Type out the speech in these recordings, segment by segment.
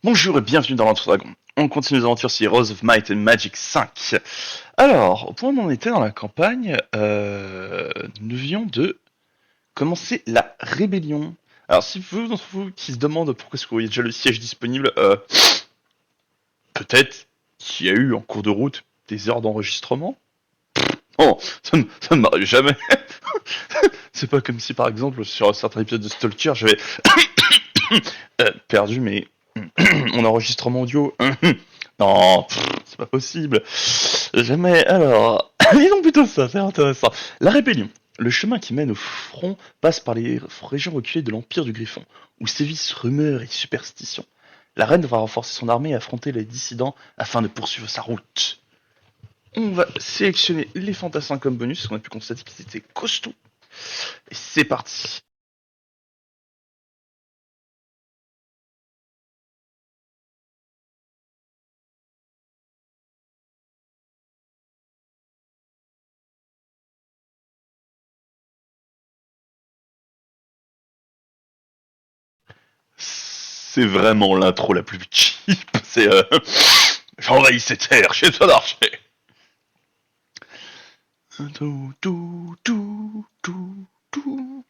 Bonjour et bienvenue dans l'Entre Dragon. On continue nos aventures sur Heroes of Might and Magic 5. Alors, au point où on en était dans la campagne, nous devions de commencer la rébellion. Alors, si vous d'entre vous qui se demandent pourquoi est-ce qu'il y a déjà le siège disponible, peut-être qu'il y a eu en cours de route des heures d'enregistrement. Oh, ça ne m'arrive jamais. C'est pas comme si par exemple sur un certain épisode de Stalker j'avais perdu mon enregistrement audio. Non, c'est pas possible. Jamais. Alors, disons plutôt ça, c'est intéressant. La rébellion. Le chemin qui mène au front passe par les régions reculées de l'Empire du Griffon, où sévissent rumeurs et superstitions. La reine devra renforcer son armée et affronter les dissidents afin de poursuivre sa route. On va sélectionner les fantassins comme bonus, parce qu'on a pu constater qu'ils étaient costauds. Et c'est parti. C'est vraiment l'intro la plus cheap. C'est j'envahis cette terre, j'ai besoin d'archer. Tout, tout, tout, tout, tout.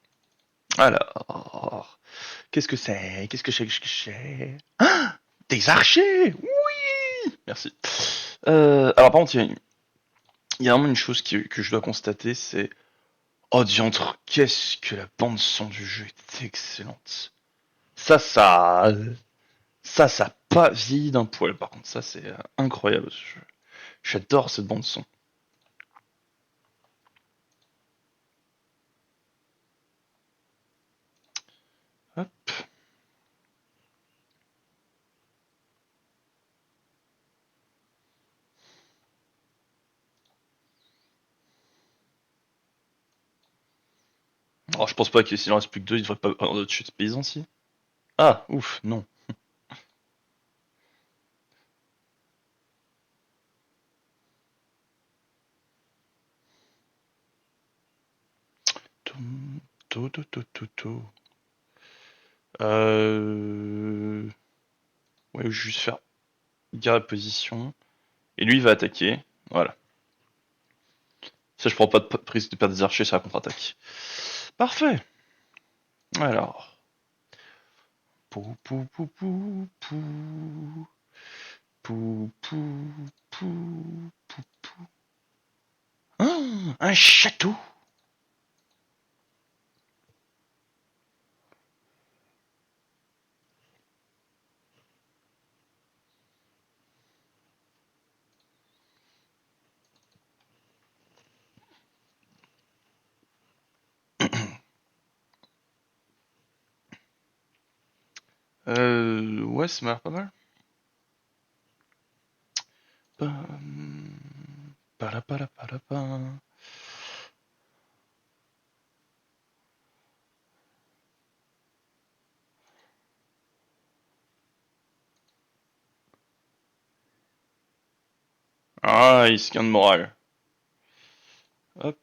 Alors, qu'est-ce que c'est? Qu'est-ce que c'est? Ah, des archers! Oui! Merci. Alors par contre, il y a vraiment une chose que je dois constater, c'est... Oh diantre, qu'est-ce que la bande son du jeu est excellente. Ça, ça... ça a pas vieilli d'un poil, par contre. Ça, c'est incroyable. J'adore cette bande son. Hop. Alors, je pense pas que s'il en reste plus que deux, il devrait pas avoir de chute paysan, si. Ah, ouf, non. Toum, to, to, to, to, to. Euh... Ouais, je vais juste faire garde position. Et lui, il va attaquer. Voilà. Ça, je prends pas de prise de perte des archers sur la contre-attaque. Parfait. Alors. Pou, pou, pou, pou, pou. Pou, pou, pou, pou, pou. Ah, un château. Ouais, ça m'a l'air pas mal. Pam, palapalapalapa. Ah, il se gagne de morale. Hop.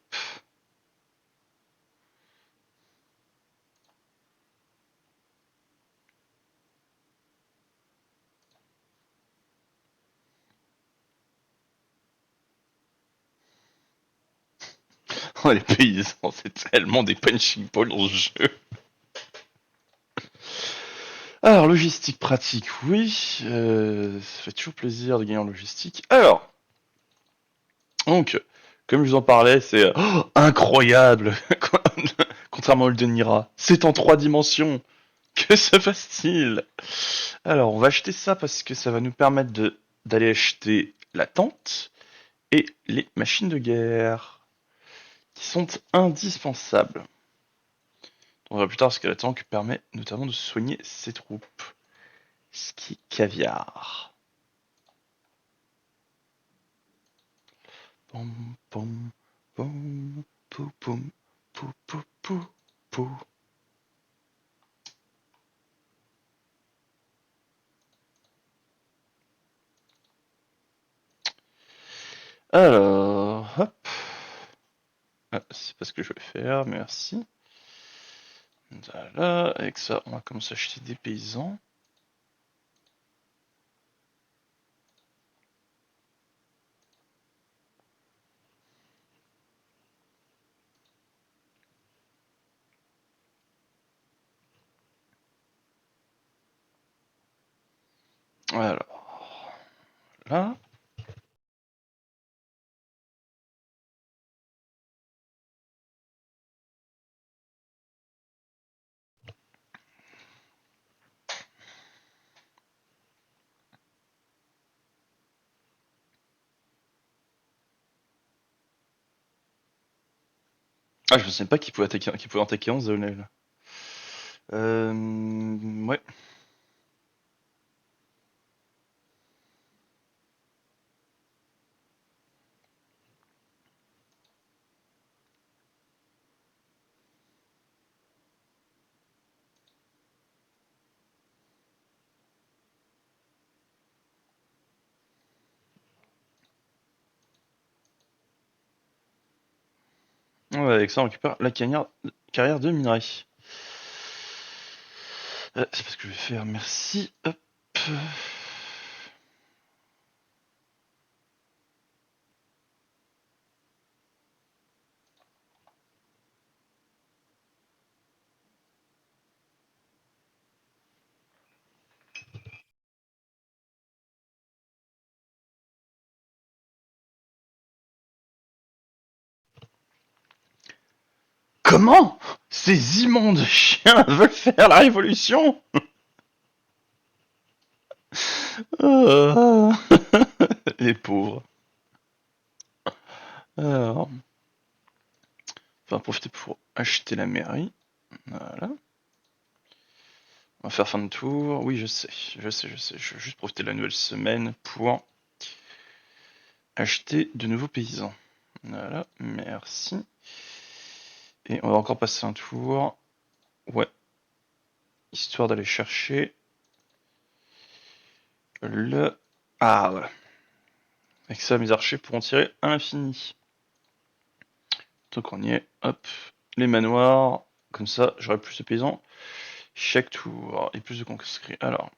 Oh, les paysans, c'est tellement des punching balls dans ce jeu. Alors, logistique pratique, oui. Ça fait toujours plaisir de gagner en logistique. Alors, donc, comme je vous en parlais, c'est incroyable. Contrairement au Nira. C'est en 3 dimensions. Que se passe-t-il? Alors, on va acheter ça parce que ça va nous permettre d'aller acheter la tente et les machines de guerre, qui sont indispensables. On verra plus tard ce que la tank permet notamment de soigner ses troupes. Ce qui est caviar. Pom, pom, pom, pou, pom, pou, pou, pou, pou. Alors, hop. Ah, c'est pas ce que je vais faire, merci. Voilà, avec ça, on va commencer à acheter des paysans. Alors, là. Ah, je ne savais pas qu'il pouvait en attaquer 11 de level. Ouais. Ouais, avec ça, on récupère la carrière de minerai. C'est parce que je vais faire. Merci. Hop. Comment ces immondes chiens veulent faire la révolution? Ah. Les pauvres. Alors, on va en profiter pour acheter la mairie. Voilà. On va faire fin de tour. Oui, je sais. Je vais juste profiter de la nouvelle semaine pour acheter de nouveaux paysans. Voilà, merci. Et on va encore passer un tour. Ouais. Histoire d'aller chercher le... Ah ouais. Avec ça, mes archers pourront tirer à l'infini. Donc on y est. Hop. Les manoirs. Comme ça, j'aurai plus de paysans chaque tour. Et plus de conscrits. Alors.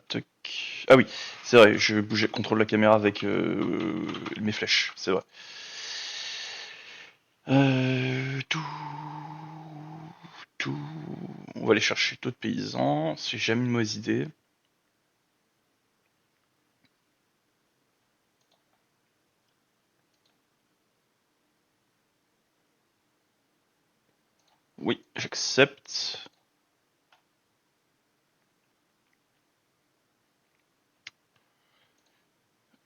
Toc. Ah oui, c'est vrai, je bougeais, contrôle la caméra avec mes flèches, c'est vrai. Tout, tout. On va aller chercher d'autres paysans. C'est jamais une mauvaise idée. Oui, j'accepte.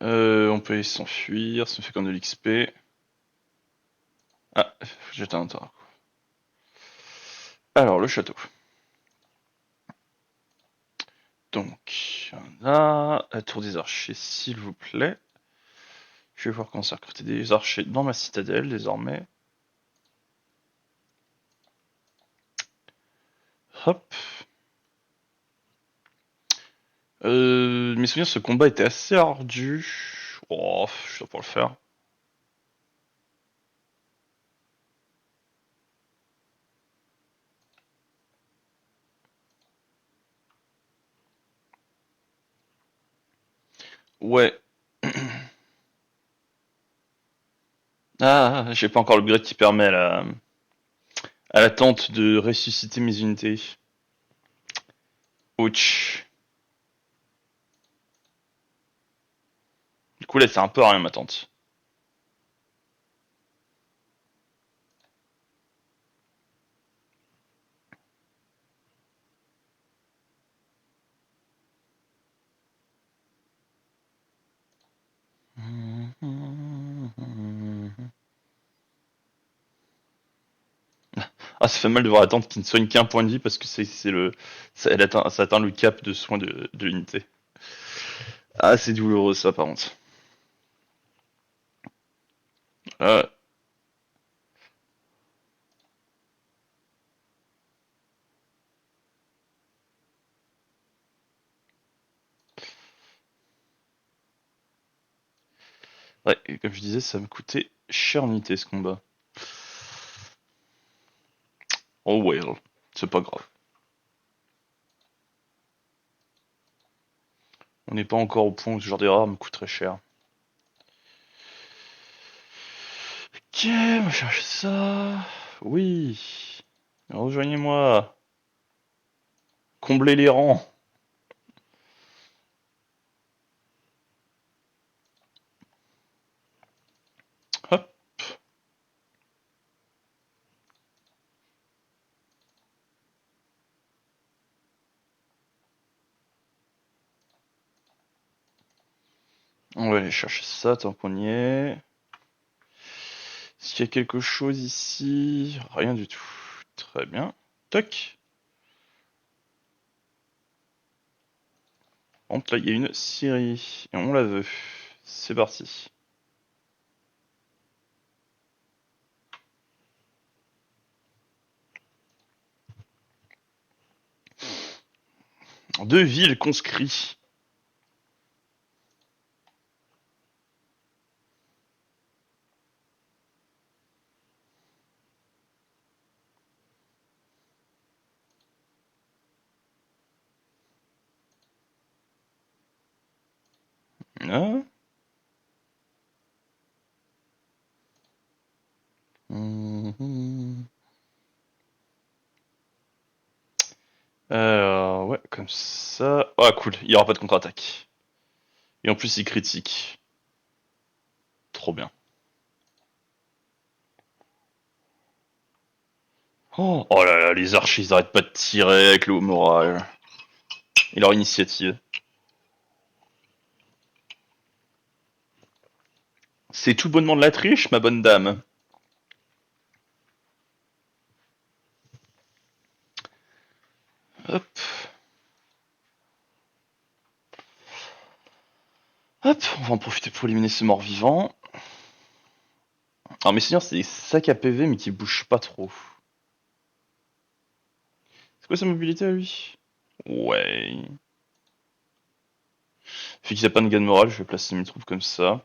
On peut s'enfuir, ça me fait comme de l'XP. Ah, j'étais un tas. Alors, le château. Donc, là, la tour des archers, s'il vous plaît. Je vais voir comment ça recruter des archers dans ma citadelle, désormais. Hop. Mes souvenirs, ce combat était assez ardu. Oh, je dois pas le faire. Ouais. Ah, j'ai pas encore le upgrade qui permet à la tente de ressusciter mes unités. Ouch. Du coup, là, c'est un peu à rien, ma tente. Ah, ça fait mal de voir la tente qui ne soigne qu'un point de vie parce que ça atteint le cap de soin de l'unité. Ah, c'est douloureux ça, par contre. Euh, ouais, et comme je disais, ça me coûtait cher en unité ce combat. Oh well, c'est pas grave. On n'est pas encore au point où ce genre d'erreur me coûterait cher. Ok, on va chercher ça. Oui. Rejoignez-moi. Comblez les rangs. On va aller chercher ça tant qu'on y est. Est-ce qu'il y a quelque chose ici? Rien du tout. Très bien. Toc. Par contre, là, il y a une scierie. Et on la veut. C'est parti. Deux villes conscrits. Ah. Mhm. Alors, ouais, comme ça. Ah, cool, il n'y aura pas de contre-attaque. Et en plus, il critique. Trop bien. Oh là là, les archers, ils arrêtent pas de tirer avec le haut moral. Et leur initiative. C'est tout bonnement de la triche, ma bonne dame. Hop, hop, on va en profiter pour éliminer ce mort-vivant. Alors mes seigneurs, c'est des sacs à PV, mais qui bougent pas trop. C'est quoi sa mobilité à lui? Ouais. Vu qu'il a pas de gain de morale, je vais placer mes troupes comme ça.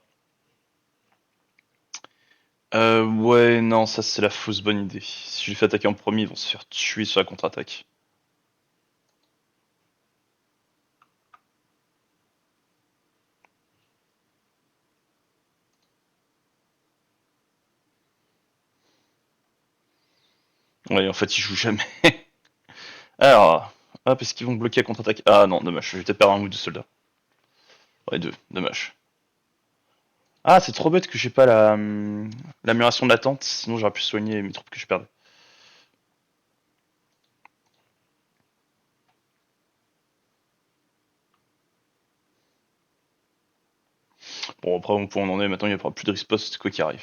Ouais, non, ça c'est la fausse bonne idée. Si je les fais attaquer en premier, ils vont se faire tuer sur la contre-attaque. Ouais, en fait, ils jouent jamais. Alors, hop, est-ce qu'ils vont bloquer la contre-attaque? Ah non, dommage, je vais peut-être perdre un ou deux soldats. Ouais, deux, dommage. Ah, c'est trop bête que j'ai pas l'amélioration de l'attente, sinon j'aurais pu soigner mes troupes que je perdais. Bon, après, on en est, maintenant il n'y aura plus de riposte, quoi qu'il arrive.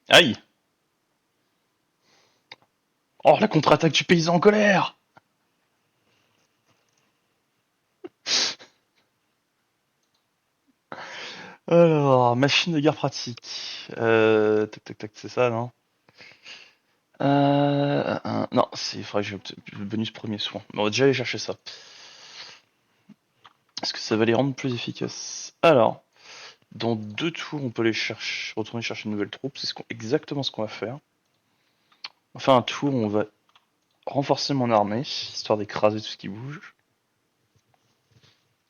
Aïe! Oh, la contre-attaque du paysan en colère! Alors, machine de guerre pratique. Tac tac tac, c'est ça, non? Non, il faudrait que j'ai le bonus premier soin. Mais on va déjà aller chercher ça. Est-ce que ça va les rendre plus efficaces? Alors, dans 2 tours, on peut aller chercher, retourner chercher une nouvelle troupe. C'est exactement ce qu'on va faire. Enfin, un tour, on va renforcer mon armée, histoire d'écraser tout ce qui bouge.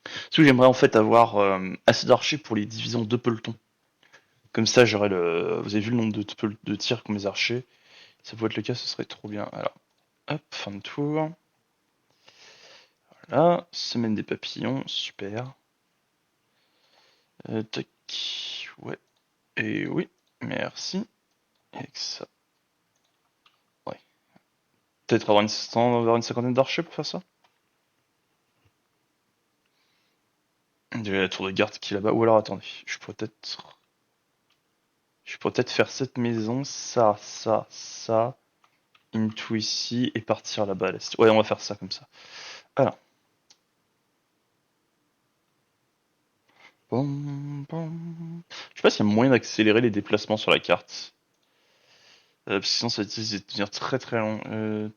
Parce que j'aimerais en fait avoir assez d'archers pour les diviser en 2 pelotons. Comme ça, j'aurais le. Vous avez vu le nombre de tirs qu'ont mes archers. Si ça pouvait être le cas, ce serait trop bien. Alors, hop, fin de tour. Voilà, semaine des papillons, super. Tac, ouais, et oui, merci. Avec ça, ouais. Peut-être avoir une cinquantaine d'archers pour faire ça. Déjà la tour de garde qui est là-bas. Ou alors attendez, je pourrais peut-être faire cette maison, ça, into ici et partir là-bas à l'est. Ouais, on va faire ça comme ça. Alors. Pom, pom. Je sais pas s'il y a moyen d'accélérer les déplacements sur la carte. Parce que sinon ça va devenir très très long.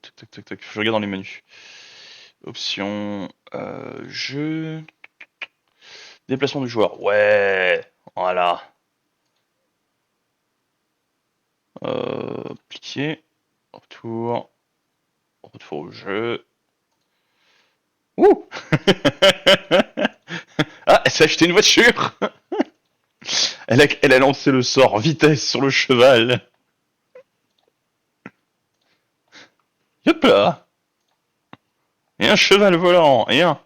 Tac tac tac tac. Je regarde dans les menus. Options. Jeu. Déplacement du joueur. Ouais. Voilà. Appliquer. Retour. Retour au jeu. Ouh. Ah, elle s'est acheté une voiture. Elle a lancé le sort vitesse sur le cheval. Hop là. Et un cheval volant. Et un.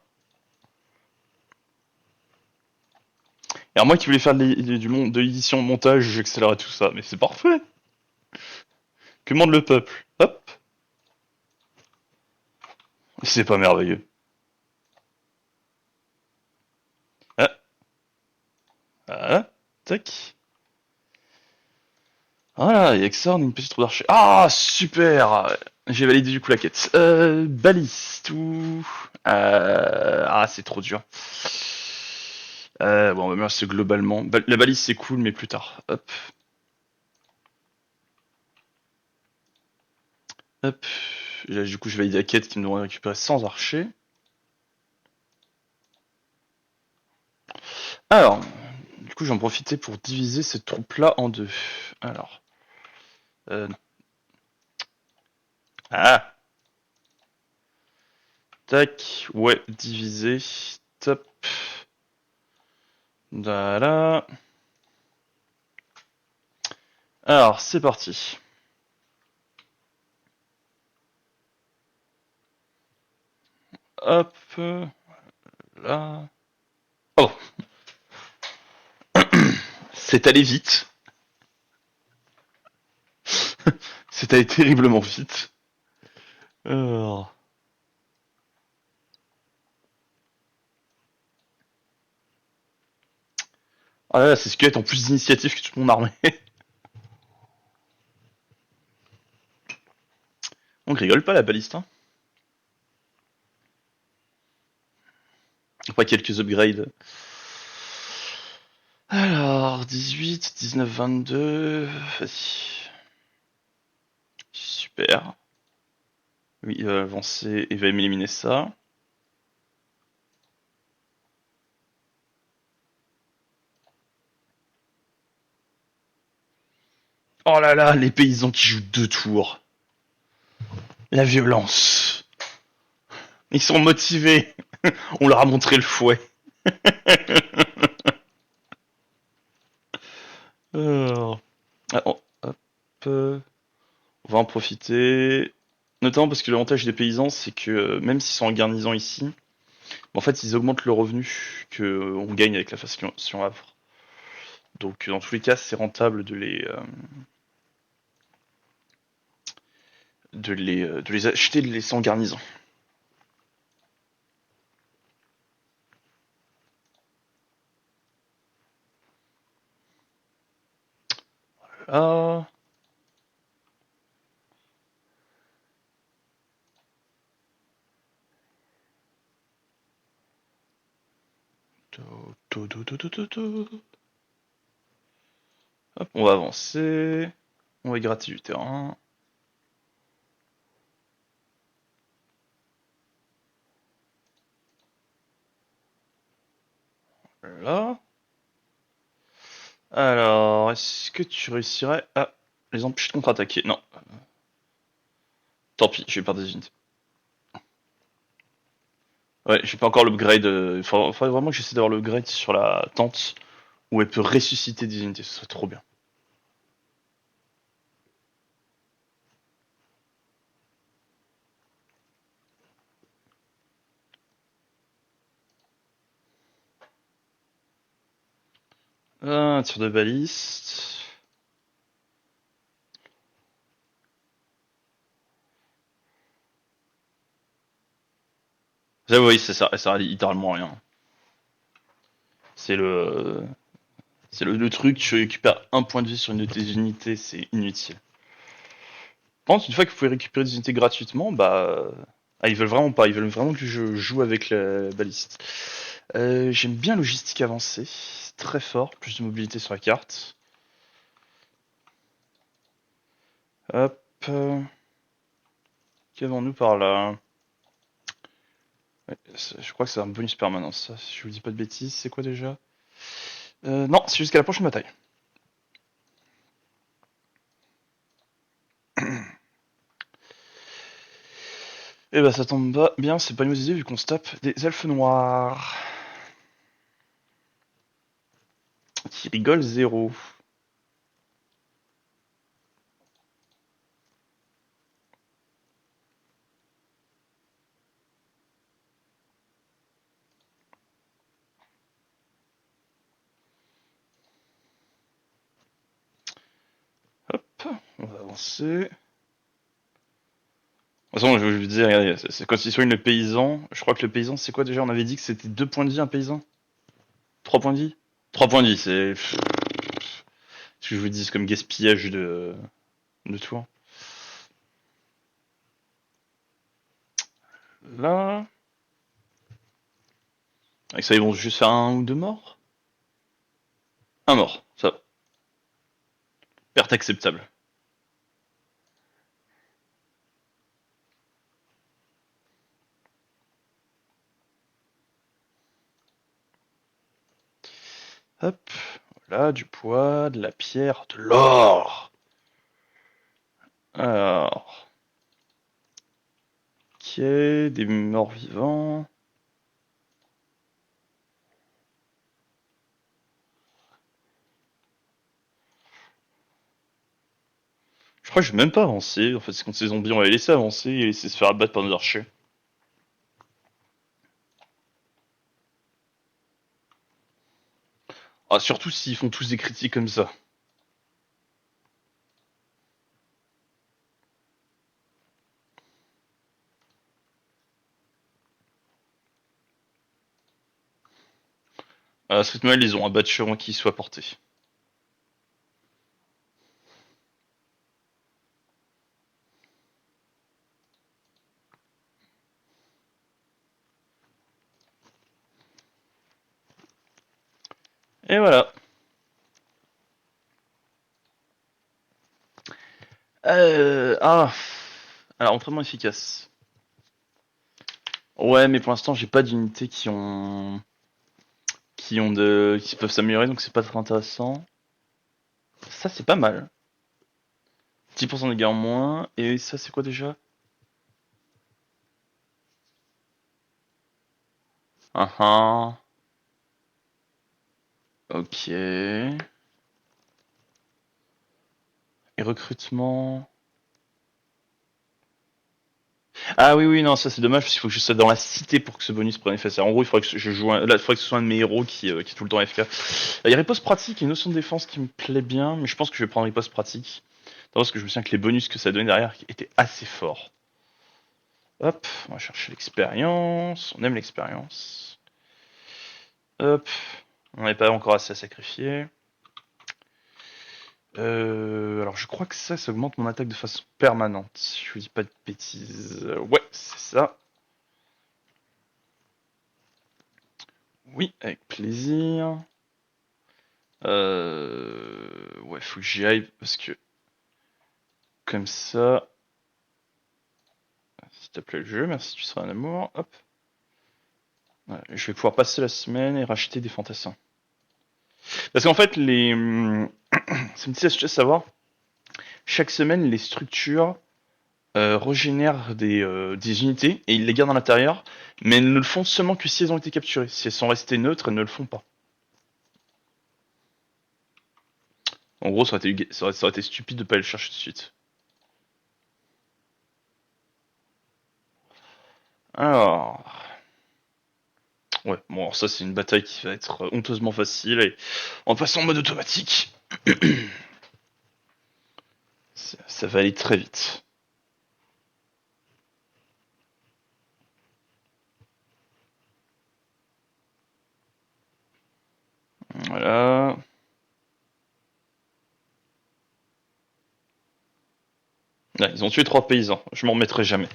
Et alors moi qui voulais faire de l'édition montage, j'accélérais tout ça, mais c'est parfait. Que demande le peuple? Hop. C'est pas merveilleux. Ah, ah, tac. Voilà, il y a que ça, on a une petite trou d'archer. Ah, super! J'ai validé du coup la quête. Baliste ou... Ah, c'est trop dur. Bon, bah, c'est globalement... La balise, c'est cool, mais plus tard. Hop, hop. Là, du coup, je valide la quête qui me demande de récupérer 100 archers. Alors, du coup, j'en profitais pour diviser cette troupe-là en deux. Alors... Euh... Ah! Tac, ouais, diviser. Top. Voilà. Alors, c'est parti. Hop, là. Oh, c'est allé vite. C'est allé terriblement vite. Alors... Ah là, c'est Squelette en plus d'initiative que toute mon armée. On rigole pas la baliste, hein. Pas quelques upgrades. Alors, 18, 19, 22... Vas-y. Super. Oui, il va avancer et va éliminer ça. Oh là là, les paysans qui jouent 2 tours. La violence. Ils sont motivés. On leur a montré le fouet. Alors... Ah, hop. On va en profiter. Notamment parce que l'avantage des paysans, c'est que même s'ils sont en garnison ici, en fait, ils augmentent le revenu qu'on gagne avec la faction Havre. Donc, dans tous les cas, c'est rentable de les acheter, de les laisser en garnison. Ah. Hop, on va avancer. On va gratter du terrain. Là. Alors, est-ce que tu réussirais à les empêcher de contre-attaquer? Non. Tant pis, je vais perdre des unités. Ouais, j'ai pas encore l'upgrade. Il faudrait vraiment que j'essaie d'avoir l'upgrade sur la tente où elle peut ressusciter des unités. Ce serait trop bien. Un tir de baliste. Ça, oui, c'est ça. Ça sert à littéralement rien. C'est le truc. Tu récupères un point de vie sur une de tes unités. C'est inutile. Par contre, une fois que vous pouvez récupérer des unités gratuitement, bah. Ah, ils veulent vraiment pas. Ils veulent vraiment que je joue avec la baliste. J'aime bien logistique avancée. C'est très fort. Plus de mobilité sur la carte. Hop. Qu'avons-nous par là? Ouais, je crois que c'est un bonus permanent, ça. Si je vous dis pas de bêtises, c'est quoi déjà? Non, c'est jusqu'à la prochaine bataille. Eh ben, ça tombe pas bien, c'est pas une mauvaise idée vu qu'on se tape des elfes noirs. Qui rigolent zéro. Hop, on va avancer. toute façon, je veux dire, regardez, c'est quand il soigne le paysan. Je crois que le paysan, c'est quoi déjà? On avait dit que c'était 2 points de vie un paysan? 3 points de vie? 3 points de vie, c'est. Ce que je vous dis, c'est comme gaspillage de tout. Là. Avec ça, ils vont juste faire un ou deux morts? Un mort, ça va. Perte acceptable. Hop. Voilà, du poids, de la pierre, de l'or. Alors. Ok, des morts vivants. Je crois que je vais même pas avancer. En fait, c'est contre ces zombies, on va les laisser avancer et laisser se faire abattre par nos archers. Ah, surtout s'ils font tous des critiques comme ça. À ce rythme-là, ils ont un batch avant qu'il soit porté. Et voilà. Ah. Alors, entraînement efficace. Ouais, mais pour l'instant, j'ai pas d'unités qui peuvent s'améliorer, donc c'est pas très intéressant. Ça, c'est pas mal. 10% de dégâts en moins. Et ça, c'est quoi déjà? Ah ah. Ok. Et recrutement. Ah oui, oui, non, ça c'est dommage parce qu'il faut que je sois dans la cité pour que ce bonus prenne effet. En gros, il faudrait que je joue là, il faudrait que ce soit un de mes héros qui est tout le temps FK. Il y a riposte pratique et une notion de défense qui me plaît bien, mais je pense que je vais prendre riposte pratique. Parce que je me souviens que les bonus que ça donnait derrière étaient assez forts. Hop, on va chercher l'expérience. On aime l'expérience. Hop, on n'est pas encore assez à sacrifier. Alors je crois que ça augmente mon attaque de façon permanente. Si je vous dis pas de bêtises. Ouais, c'est ça. Oui, avec plaisir. Ouais, faut que j'y aille parce que comme ça. S'il te plaît le jeu, merci, tu seras un amour. Hop. Ouais, je vais pouvoir passer la semaine et racheter des fantassins. Parce qu'en fait, c'est une petite astuce à savoir. Chaque semaine, les structures régénèrent des unités et ils les gardent à l'intérieur, mais elles ne le font seulement que si elles ont été capturées. Si elles sont restées neutres, elles ne le font pas. En gros, ça aurait été stupide de pas aller le chercher tout de suite. Alors, ouais, bon, alors ça c'est une bataille qui va être honteusement facile et en passant en mode automatique, ça va aller très vite. Voilà. Là, ils ont tué 3 paysans. Je m'en remettrai jamais.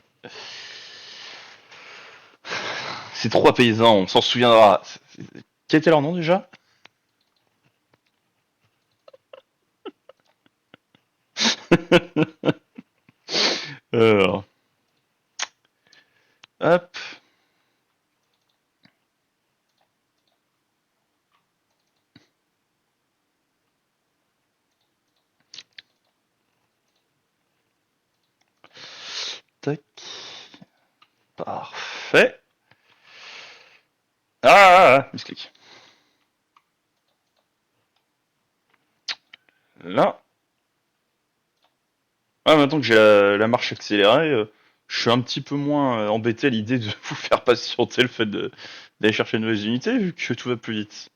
Ces 3 paysans, on s'en souviendra. Quel était leur nom déjà? Alors, hop, tac, parfait. Misclic. Là. Ah, maintenant que j'ai la marche accélérée, je suis un petit peu moins embêté à l'idée de vous faire patienter le fait d'aller chercher de nouvelles unités, vu que tout va plus vite.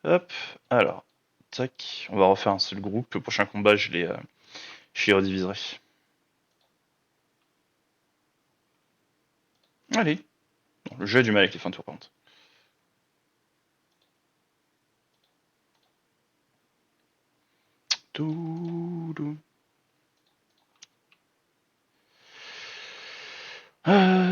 Hop, alors, tac, on va refaire un seul groupe. Le prochain combat, je les rediviserai. Allez. Bon, le jeu a du mal avec les fins de tour, par contre. Toudou. Euh...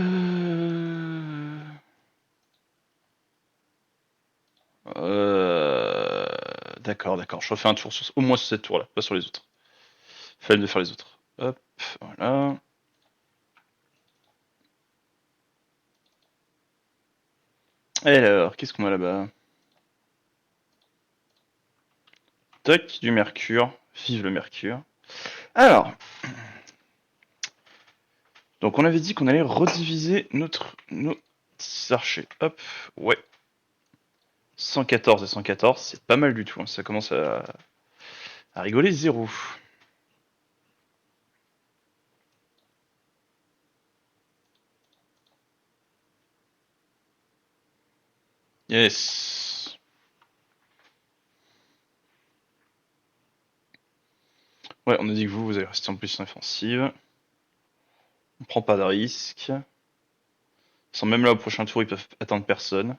D'accord, d'accord. Je refais un tour sur au moins sur cette tour-là, pas sur les autres. Fallait de faire les autres. Hop, voilà. Alors, qu'est-ce qu'on a là-bas? Tac, du mercure. Vive le mercure. Alors, donc on avait dit qu'on allait rediviser nos petits archers. Hop, ouais. 114 et 114, c'est pas mal du tout, hein. Ça commence à rigoler zéro. Yes. Ouais, on a dit que vous allez rester en position offensive. On prend pas de risque. Sans même là au prochain tour, ils peuvent atteindre personne.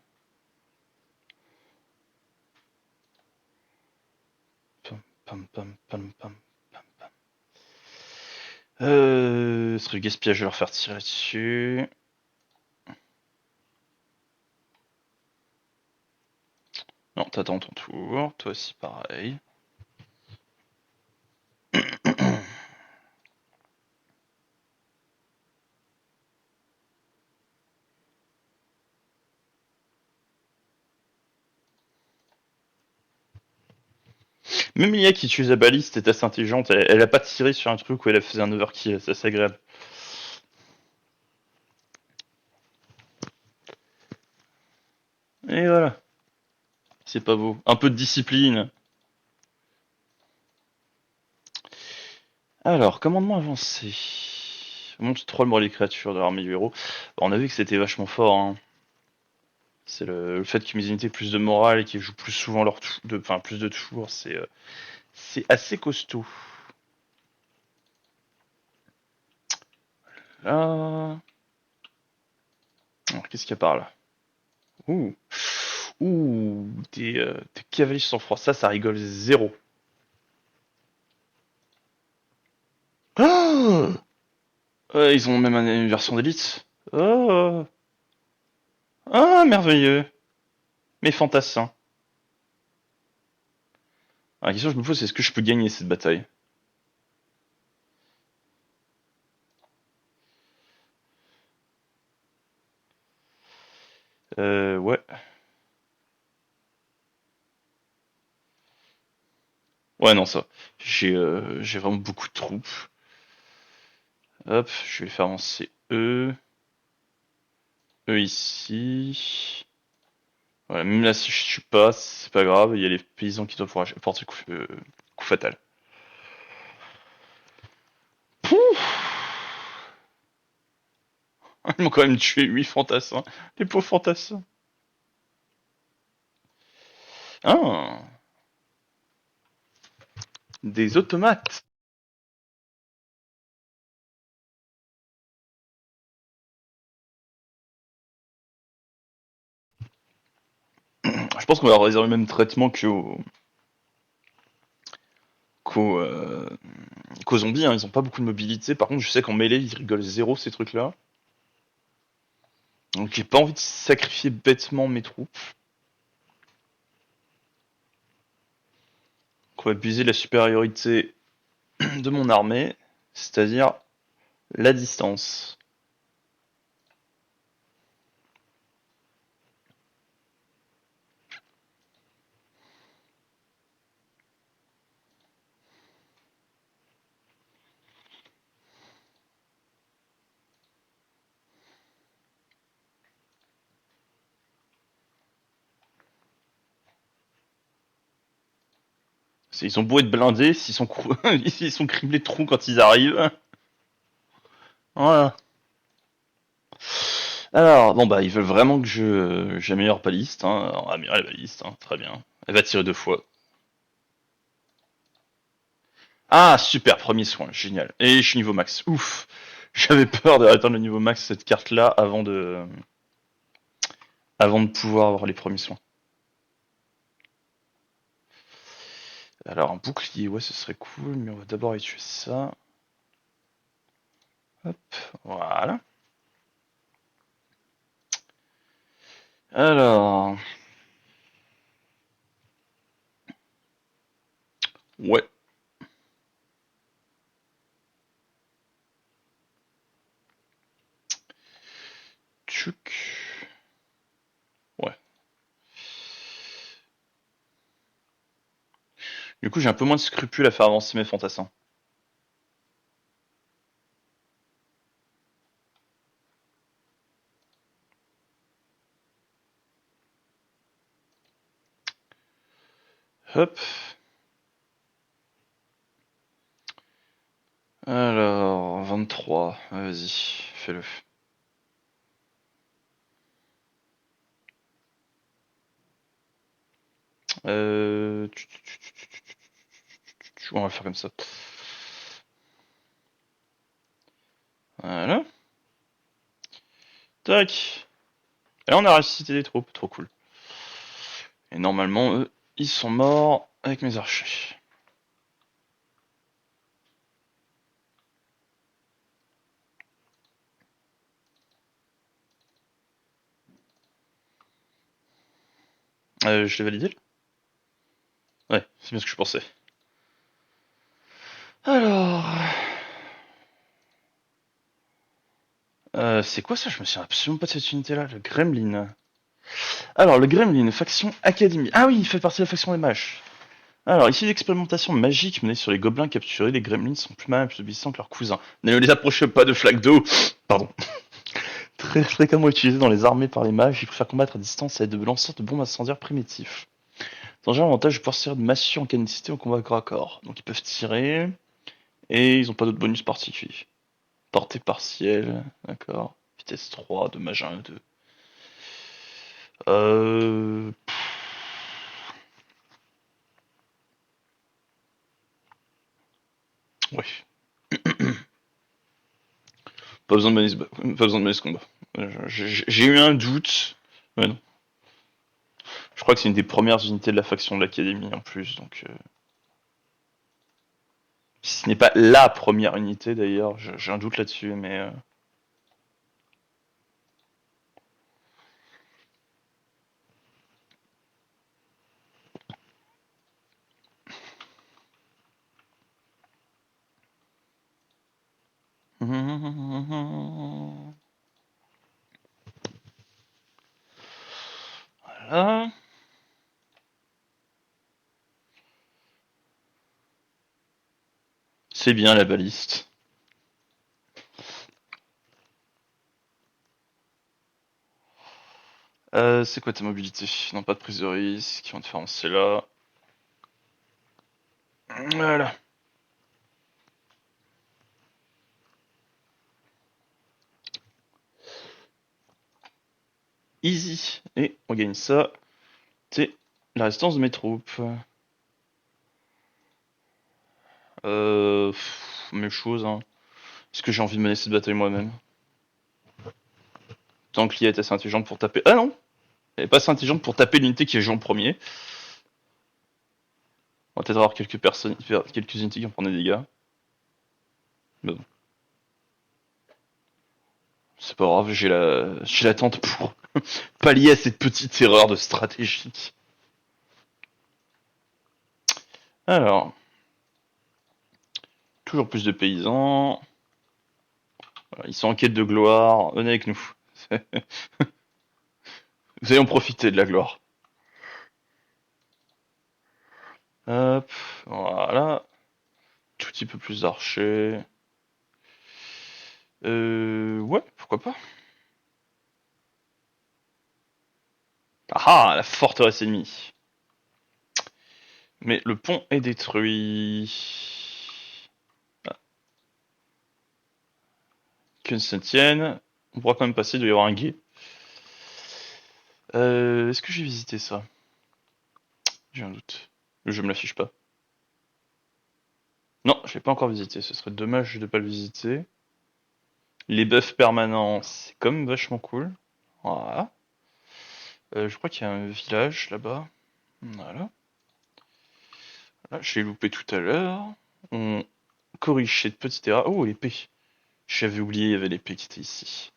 Pam, pam, pam, pam, pam, pam, pam. Ce serait gaspillage de leur faire tirer dessus. Non, t'attends ton tour. Toi aussi, pareil. Même l'IA qui utilise la baliste est assez intelligente. Elle a pas tiré sur un truc où elle a fait un overkill. C'est assez agréable. Et voilà. C'est pas beau. Un peu de discipline. Alors, commandement avancé. Monte 3 le moral des créatures de l'armée du héros. On a vu que c'était vachement fort, hein. C'est le fait que mes unités aient plus de morale et qu'ils jouent plus souvent enfin plus de tours, c'est assez costaud. Là. Alors, qu'est-ce qu'il y a par là? Ouh. Ouh, des cavaliers sans froid. Ça rigole zéro. Ah, ils ont même une version d'élite. Oh. Ah, merveilleux. Mais fantassin. La question que je me pose, c'est est-ce que je peux gagner cette bataille? Ouais. Ouais, non, ça. J'ai vraiment beaucoup de troupes. Hop, je vais les faire avancer eux. Eux ici. Voilà, même là, si je suis pas, c'est pas grave. Il y a les paysans qui doivent pouvoir porter coup fatal. Pouf. Ils m'ont quand même tué 8 fantassins. Les pauvres fantassins. Ah, des automates. Je pense qu'on va réserver le même traitement qu'aux, qu'aux zombies, hein. Ils ont pas beaucoup de mobilité. Par contre, je sais qu'en mêlée, ils rigolent zéro, ces trucs-là. Donc, j'ai pas envie de sacrifier bêtement mes troupes. Donc, on va abuser de la supériorité de mon armée, c'est-à-dire la distance. Ils ont beau être blindés, s'ils sont criblés de trous quand ils arrivent. Voilà. Alors, bon bah, ils veulent vraiment que j'améliore Paliste, hein. Alors, améliorer la baliste, hein. Très bien. Elle va tirer 2 fois. Ah, super, premier soin, génial. Et je suis niveau max. Ouf. J'avais peur d'atteindre le niveau max de cette carte-là avant de pouvoir avoir les premiers soins. Alors un bouclier, ouais, ce serait cool, mais on va d'abord étudier ça. Hop, voilà. Alors, ouais. Tchouk. Ouais. Du coup, j'ai un peu moins de scrupules à faire avancer mes fantassins. Hop. Alors, 23. Vas-y, fais-le. Euh... On va le faire comme ça. Voilà. Tac. Et là, on a ressuscité des troupes. Trop cool. Et normalement, eux, ils sont morts avec mes archers. Je l'ai validé là. Ouais, c'est bien ce que je pensais. Alors... c'est quoi ça? Je me souviens absolument pas de cette unité-là, le Gremlin. Alors, le Gremlin, faction Académie. Ah oui, il fait partie de la faction des mages. Alors, ici, l'expérimentation magique menée sur les gobelins capturés, les Gremlins sont plus malins et plus obéissants que leurs cousins. Ne les approchez pas de flaques d'eau. Pardon. Très fréquemment utilisé dans les armées par les mages, il préfère combattre à distance et être de lanceurs de bombes incendiaires primitifs. Ils ont un avantage de pouvoir se servir de massue en canicité au combat corps à corps. Donc ils peuvent tirer, et ils ont pas d'autres bonus particuliers. Portée partielle, d'accord. Vitesse 3, dommage 1 et 2. Euh... Ouais. Pas besoin de mener ce combat. J'ai eu un doute. Ouais, non. Je crois que c'est une des premières unités de la faction de l'académie en plus, donc... Si ce n'est pas la première unité d'ailleurs, j'ai un doute là-dessus, mais... Voilà. C'est bien la baliste. C'est quoi ta mobilité? Non, pas de prise de risque, on va te faire avancer là. Voilà. Easy. Et on gagne ça. C'est la résistance de mes troupes. Même chose, hein. Est-ce que j'ai envie de mener cette bataille moi-même? Tant que l'IA est assez intelligente pour taper... Ah non! Elle est pas assez intelligente pour taper l'unité qui est jouée en premier. On va peut-être avoir quelques personnes, quelques unités qui vont prendre des dégâts. Mais bon. C'est pas grave, j'ai la tente pour pallier à cette petite erreur de stratégie. Alors, toujours plus de paysans. Voilà, ils sont en quête de gloire. Venez avec nous. Vous allez en profiter de la gloire. Hop, voilà. Tout petit peu plus d'archers. Ouais, pourquoi pas. Ah, la forteresse ennemie. Mais le pont est détruit. Ah, que se tienne. On pourra quand même passer, il doit y avoir un guet. Est-ce que j'ai visité ça? J'ai un doute. Le jeu me l'affiche pas. Non, je l'ai pas encore visité. Ce serait dommage de pas le visiter. Les buffs permanents, c'est quand même vachement cool. Voilà. Je crois qu'il y a un village là-bas. Voilà. Là, je l'ai loupé tout à l'heure. On corrige cette petite erreur. Oh, l'épée. J'avais oublié, il y avait l'épée qui était ici.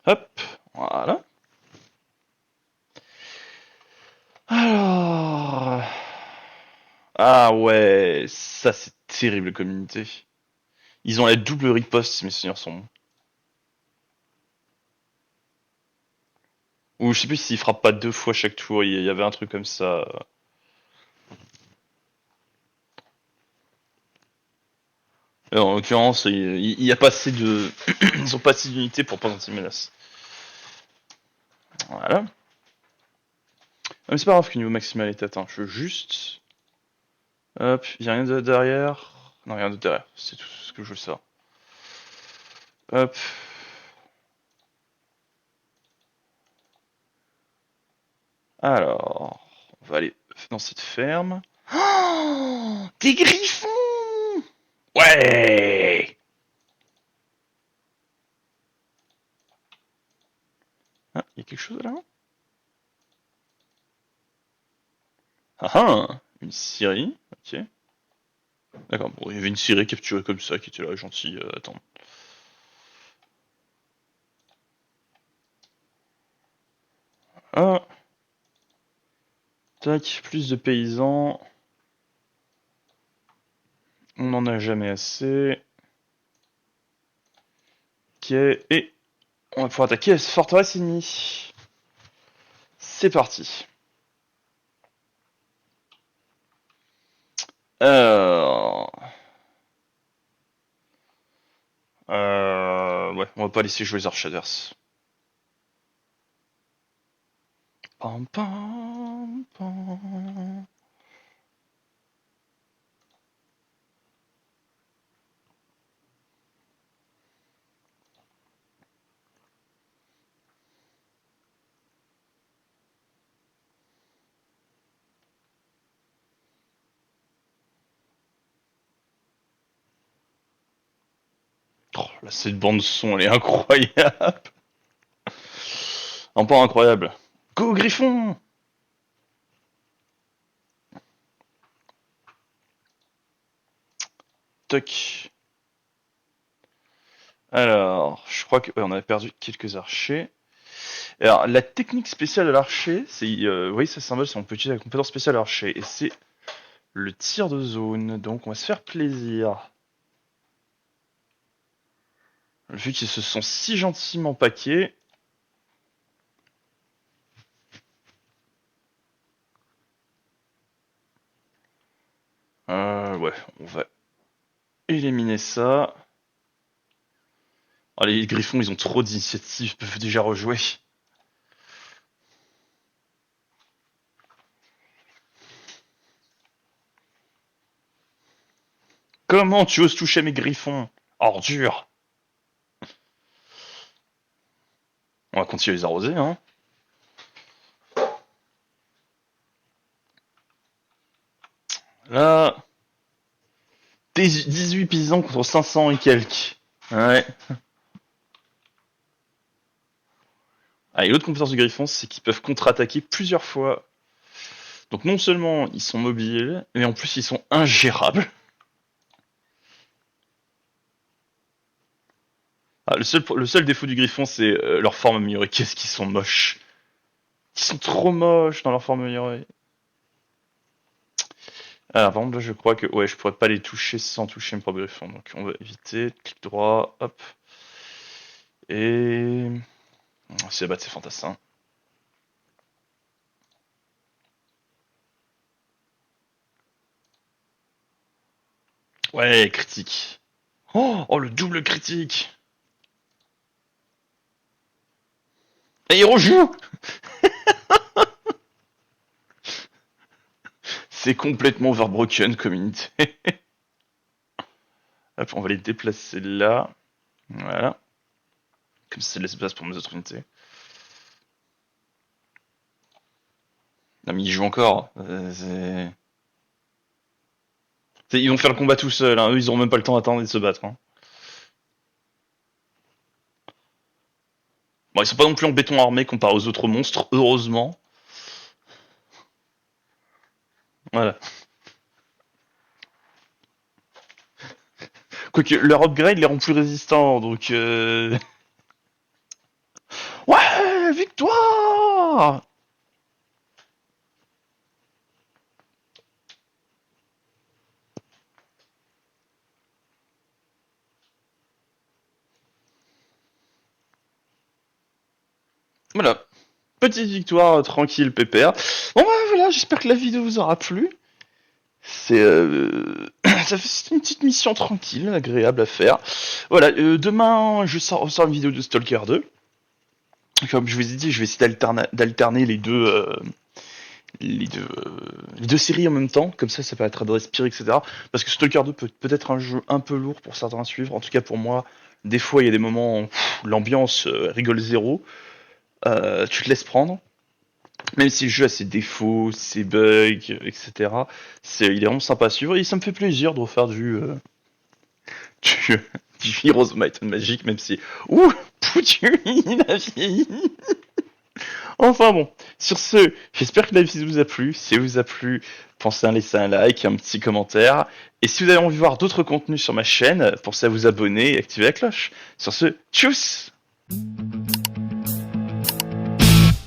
Hop, voilà. Alors... Ah ouais, ça c'est terrible communauté. Ils ont la double riposte, si mes souvenirs sont bons. Ou je sais plus s'ils frappent pas deux fois chaque tour, il y avait un truc comme ça. En l'occurrence, il y a pas assez de... Ils ont pas assez d'unités pour pas anti-menace. Voilà. Mais c'est pas grave que niveau maximal est atteint. Je veux juste... Hop, il y a rien de derrière. Non, rien de derrière. C'est tout ce que je veux savoir. Hop. Alors, on va aller dans cette ferme. Oh, des griffons! Ouais! Ah, il y a quelque chose là? Ah ah! Une scierie, ok. D'accord, bon, il y avait une scierie capturée comme ça qui était là, gentille, attends. Ah, tac, plus de paysans. On n'en a jamais assez. Ok, et on va pouvoir attaquer la forteresse ennemie. C'est parti. Alors... Ouais, on va pas laisser jouer les archers adverses. Pam pam pam. Oh, là, cette bande son, elle est incroyable. Un point incroyable. Go Griffon! Toc. Alors, je crois que ouais, on a perdu quelques archers. Alors, la technique spéciale de l'archer, c'est, vous voyez ce symbole, c'est on peut utiliser la compétence spéciale de l'archer, et c'est le tir de zone. Donc, on va se faire plaisir. Vu qu'ils se sont si gentiment paqués. Ouais, on va éliminer ça. Ah, les griffons, ils ont trop d'initiatives, ils peuvent déjà rejouer. Comment tu oses toucher mes griffons? Ordure! On va continuer à les arroser, hein. Là, 18 paysans contre 500 et quelques. Ouais. Ah, et l'autre compétence du griffon, c'est qu'ils peuvent contre-attaquer plusieurs fois. Donc non seulement ils sont mobiles, mais en plus ils sont ingérables. Ah, le seul défaut du griffon, c'est leur forme améliorée. Qu'est-ce qu'ils sont moches. Ils sont trop moches dans leur forme améliorée. Alors par contre là je crois que ouais je pourrais pas les toucher sans toucher mes propres griffons. Donc on va éviter, clic droit, hop. Et... C'est abattre ces fantassins. Ouais, critique. Oh, le double critique. Et il rejoue. C'est complètement overbroken comme unité. Hop, on va les déplacer là. Voilà. Comme ça, ça laisse place pour mes autres unités. Non mais il joue encore. Ils vont faire le combat tout seuls, hein. Eux, ils auront même pas le temps d'attendre et de se battre. Hein. Bon, ils sont pas non plus en béton armé comparé aux autres monstres, heureusement. Voilà. Quoique, leur upgrade les rend plus résistants, donc... Ouais, victoire! Voilà. Petite victoire, tranquille, pépère. Bon bah voilà, j'espère que la vidéo vous aura plu. C'est ça fait c'est une petite mission tranquille, agréable à faire. Voilà, demain je sors une vidéo de Stalker 2. Comme je vous ai dit, je vais essayer d'alterner les deux séries en même temps, comme ça permettra de respirer, etc. Parce que Stalker 2 peut-être un jeu un peu lourd pour certains à suivre. En tout cas pour moi, des fois il y a des moments où l'ambiance rigole zéro. Tu te laisses prendre. Même si le jeu a ses défauts, ses bugs, etc. Il est vraiment sympa à suivre et ça me fait plaisir de refaire du, du Heroes Might and Magic, même si... Ouh, foutu, il a vieilli. Enfin bon, sur ce, j'espère que la vidéo vous a plu. Si elle vous a plu, pensez à laisser un like, un petit commentaire. Et si vous avez envie de voir d'autres contenus sur ma chaîne, pensez à vous abonner et activer la cloche. Sur ce, tchuss!